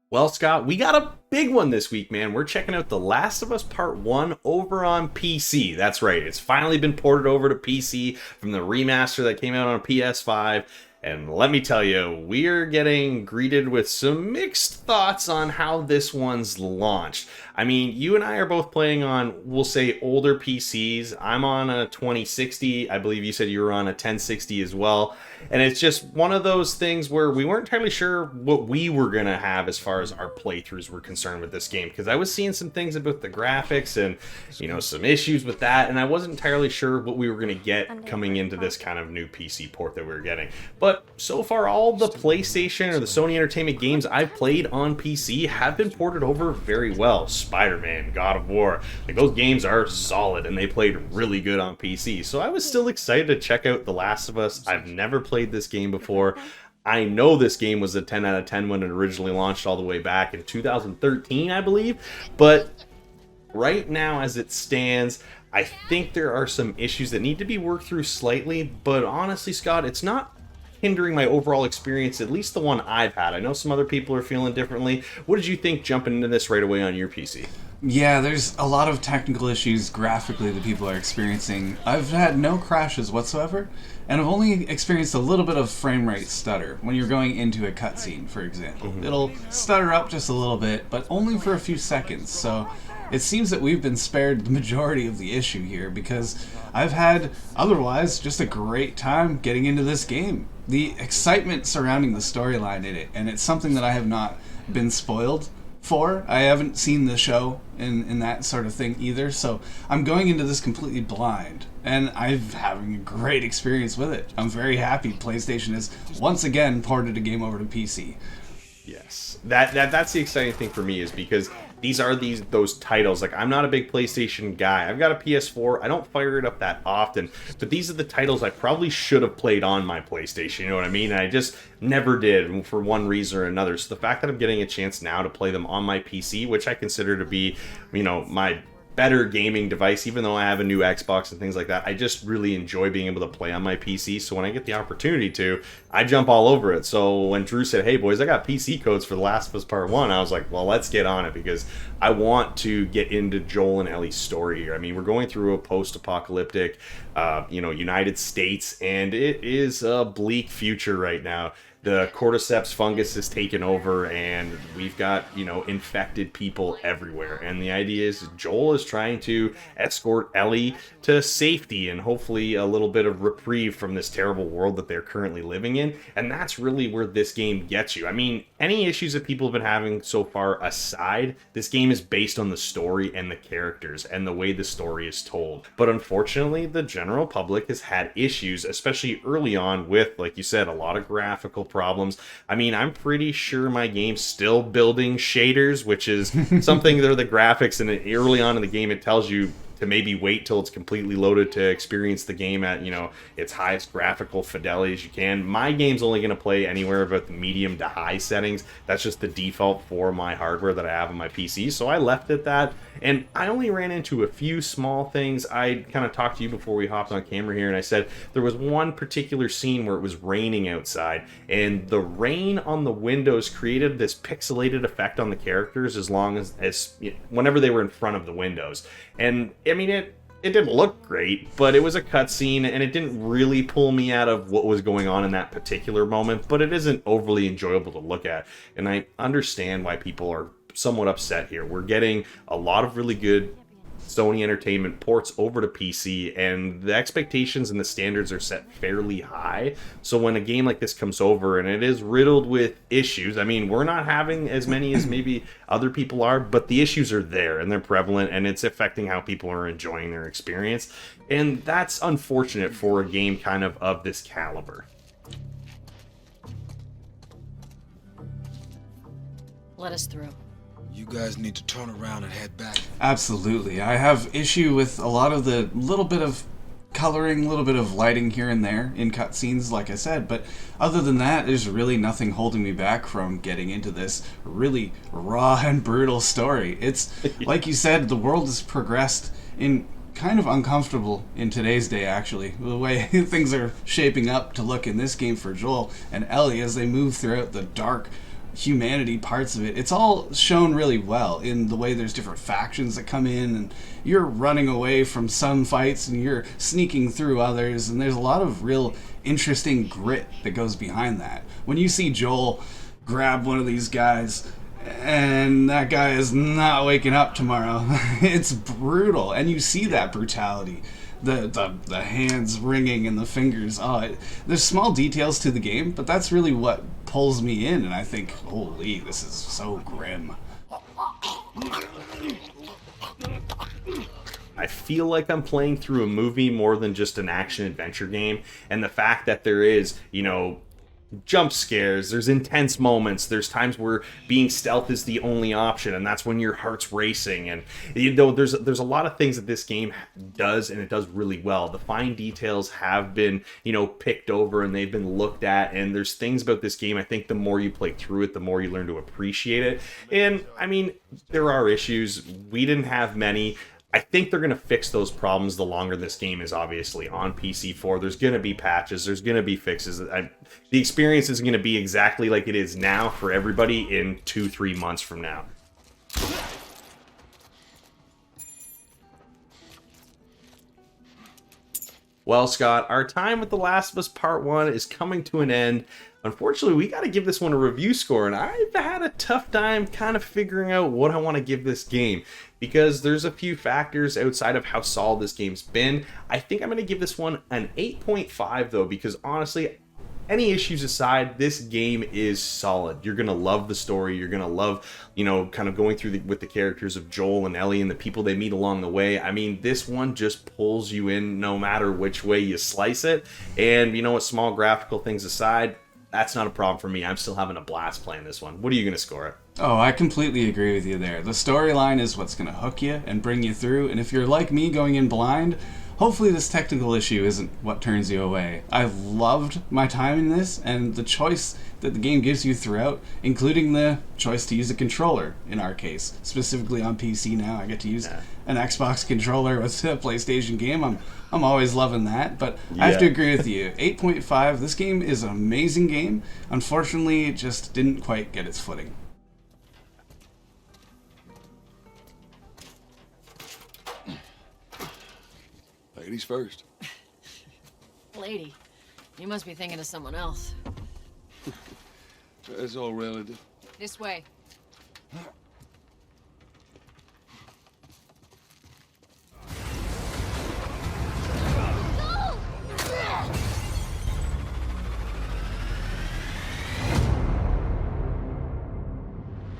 Well, Scott, we got a big one this week, man. We're checking out The Last of Us Part 1 over on PC. That's right, it's finally been ported over to PC from the remaster that came out on PS5. And let me tell you, we're getting greeted with some mixed thoughts on how this one's launched. I mean, you and I are both playing on, we'll say, older PCs. I'm on a 2060. I believe you said you were on a 1060 as well. And it's just one of those things where we weren't entirely sure what we were going to have as far as our playthroughs were concerned with this game. Because I was seeing some things about the graphics and, some issues with that. And I wasn't entirely sure what we were going to get coming into this kind of new PC port that we were getting. But so far, all the PlayStation or the Sony Entertainment games I've played on PC have been ported over very well. Spider-Man, God of War, those games are solid and they played really good on PC. So I was still excited to check out The Last of Us. I've never played this game before. I know this game was a 10 out of 10 when it originally launched all the way back in 2013, I believe. But right now, as it stands, I think there are some issues that need to be worked through slightly. But honestly, Scott, it's not hindering my overall experience, at least the one I've had. I know some other people are feeling differently. What did you think jumping into this right away on your PC? Yeah, there's a lot of technical issues graphically that people are experiencing. I've had no crashes whatsoever, and I've only experienced a little bit of frame rate stutter when you're going into a cutscene, for example. It'll stutter up just a little bit, but only for a few seconds, so it seems that we've been spared the majority of the issue here because I've had, otherwise, just a great time getting into this game. The excitement surrounding the storyline in it, and it's something that I have not been spoiled for. I haven't seen the show in that sort of thing either, so I'm going into this completely blind, and I'm having a great experience with it. I'm very happy PlayStation has once again ported a game over to PC. Yes, that's the exciting thing for me, is because these are those titles. Like, I'm not a big PlayStation guy. I've got a PS4. I don't fire it up that often, but these are the titles I probably should have played on my PlayStation. You know what I mean? And I just never did for one reason or another. So the fact that I'm getting a chance now to play them on my PC, which I consider to be, my better gaming device, even though I have a new Xbox and things like that, I just really enjoy being able to play on my PC. So when I get the opportunity to, I jump all over it. So when Drew said, "Hey boys, I got PC codes for The Last of Us Part 1, I was like, well, let's get on it, because I want to get into Joel and Ellie's story here. I mean, we're going through a post-apocalyptic, United States, and it is a bleak future right now. The cordyceps fungus has taken over, and we've got, infected people everywhere. And the idea is Joel is trying to escort Ellie to safety and hopefully a little bit of reprieve from this terrible world that they're currently living in. And that's really where this game gets you. I mean, any issues that people have been having so far aside, this game is based on the story and the characters and the way the story is told. But unfortunately, the general public has had issues, especially early on, with, like you said, a lot of graphical problems. I mean, I'm pretty sure my game's still building shaders, which is something, they're the graphics, and early on in the game it tells you to maybe wait till it's completely loaded to experience the game at, its highest graphical fidelity as you can. My game's only going to play anywhere about the medium to high settings. That's just the default for my hardware that I have on my PC, so I left it that. And I only ran into a few small things. I kind of talked to you before we hopped on camera here, and I said there was one particular scene where it was raining outside, and the rain on the windows created this pixelated effect on the characters as long as whenever they were in front of the windows. And I mean, it didn't look great, but it was a cutscene, and it didn't really pull me out of what was going on in that particular moment, but it isn't overly enjoyable to look at. And I understand why people are somewhat upset here. We're getting a lot of really good Sony Entertainment ports over to PC, and the expectations and the standards are set fairly high. So when a game like this comes over and it is riddled with issues, I mean, we're not having as many as maybe other people are, but the issues are there and they're prevalent, and it's affecting how people are enjoying their experience. And that's unfortunate for a game kind of this caliber. Let us through. You guys need to turn around and head back. Absolutely. I have issue with a lot of the little bit of coloring, a little bit of lighting here and there in cutscenes, like I said, but other than that, there's really nothing holding me back from getting into this really raw and brutal story. It's, like you said, the world has progressed in kind of uncomfortable in today's day, actually, the way things are shaping up to look in this game for Joel and Ellie as they move throughout the dark, humanity parts of it. It's all shown really well in the way there's different factions that come in, and you're running away from some fights and you're sneaking through others, and there's a lot of real interesting grit that goes behind that. When you see Joel grab one of these guys and that guy is not waking up tomorrow, it's brutal, and you see that brutality. The hands ringing and the fingers. There's small details to the game, but that's really what pulls me in, and I think, holy, this is so grim. I feel like I'm playing through a movie more than just an action-adventure game, and the fact that there is, jump scares, there's intense moments, there's times where being stealth is the only option, and that's when your heart's racing, and there's a lot of things that this game does, and it does really well. The fine details have been picked over, and they've been looked at, and there's things about this game, I think the more you play through it, the more you learn to appreciate it. And I mean, there are issues. We didn't have many. I think they're going to fix those problems the longer this game is obviously on PC4. There's going to be patches. There's going to be fixes. The experience isn't going to be exactly like it is now for everybody in 2-3 months from now. Well, Scott, our time with The Last of Us Part 1 is coming to an end. Unfortunately, we got to give this one a review score, and I've had a tough time kind of figuring out what I want to give this game, because there's a few factors outside of how solid this game's been. I think I'm going to give this one an 8.5, though, because honestly, any issues aside, this game is solid. You're going to love the story. You're going to love, kind of going through with the characters of Joel and Ellie and the people they meet along the way. I mean, this one just pulls you in no matter which way you slice it. And small graphical things aside, that's not a problem for me. I'm still having a blast playing this one. What are you going to score it? Oh, I completely agree with you there. The storyline is what's going to hook you and bring you through, and if you're like me going in blind, hopefully this technical issue isn't what turns you away. I've loved my time in this, and the choice that the game gives you throughout, including the choice to use a controller, in our case. Specifically on PC now, I get to use an Xbox controller with a PlayStation game. I'm always loving that, but I have to agree with you. 8.5, this game is an amazing game. Unfortunately, it just didn't quite get its footing. Ladies first. Lady, you must be thinking of someone else. It's all relative. This way.